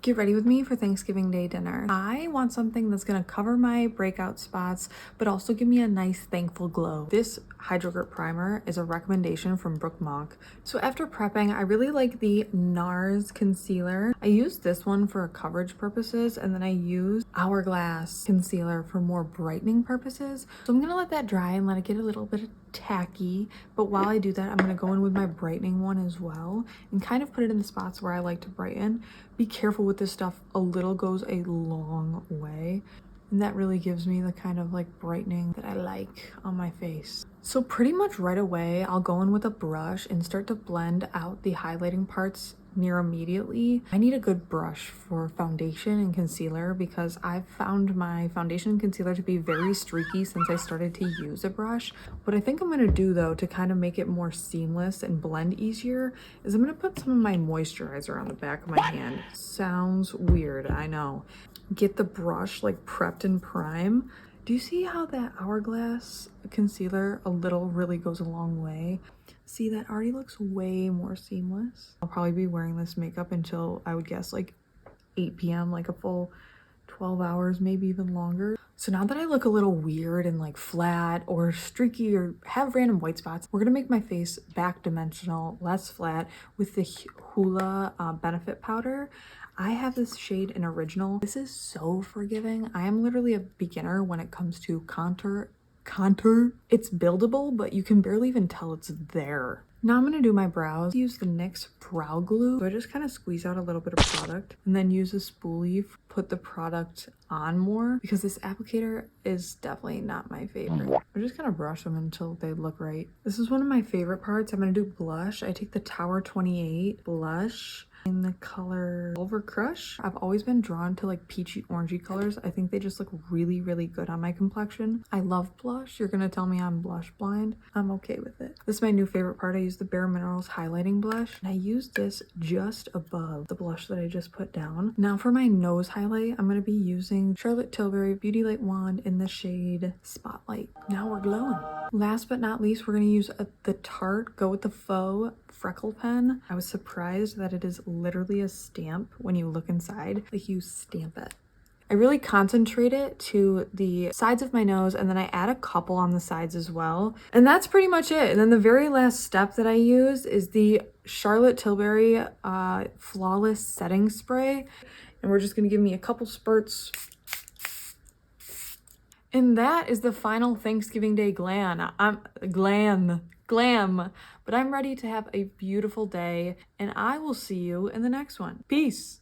Get ready with me for Thanksgiving Day dinner. I want something that's gonna cover my breakout spots, but also give me a nice thankful glow. This Hydro Grip Primer is a recommendation from Brooke Monk. So after prepping, I really like the NARS concealer. I use this one for coverage purposes, and then I use Hourglass concealer for more brightening purposes. So I'm gonna let that dry and let it get a little bit tacky, but while I do that, I'm gonna go in with my brightening one as well and kind of put it in the spots where I like to brighten. Be careful with this stuff, a little goes a long way, and that really gives me the kind of like brightening that I like on my face. So pretty much right away, I'll go in with a brush and start to blend out the highlighting parts near immediately. I need a good brush for foundation and concealer because I've found my foundation and concealer to be very streaky since I started to use a brush. What I think I'm gonna do though to kind of make it more seamless and blend easier is I'm gonna put some of my moisturizer on the back of my hand. Sounds weird, I know. Get the brush like prepped and prime. Do you see how that Hourglass concealer a little really goes a long way? See, that already looks way more seamless. I'll probably be wearing this makeup until I would guess like 8 p.m., like a full 12 hours, maybe even longer. So now that I look a little weird and like flat or streaky or have random white spots, we're gonna make my face back dimensional, less flat with the Hoola Benefit Powder. I have this shade in Original. This is so forgiving. I am literally a beginner when it comes to contour. It's buildable, but you can barely even tell it's there. Now I'm gonna do my brows. Use the NYX brow glue. So I just kind of squeeze out a little bit of product and then use a spoolie, put the product on more because this applicator is definitely not my favorite. I'm just gonna brush them until they look right. This is one of my favorite parts. I'm gonna do blush. I take the Tower 28 blush in the color Silver Crush. I've always been drawn to like peachy orangey colors. I think they just look really, really good on my complexion. I love blush. You're gonna tell me I'm blush blind. I'm okay with it. This is my new favorite part. I use the Bare Minerals highlighting blush, and I use this just above the blush that I just put down. Now for my nose highlight, I'm gonna be using Charlotte Tilbury Beauty Light Wand in the shade Spotlight. Now we're glowing. Last but not least, we're gonna use the Tarte Go With The Faux freckle pen. I was surprised that it is literally a stamp when you look inside, like you stamp it. I really concentrate it to the sides of my nose, and then I add a couple on the sides as well. And that's pretty much it. And then the very last step that I use is the Charlotte Tilbury Flawless Setting Spray. And we're just gonna give me a couple spurts. And that is the final Thanksgiving Day glam. But I'm ready to have a beautiful day, and I will see you in the next one. Peace.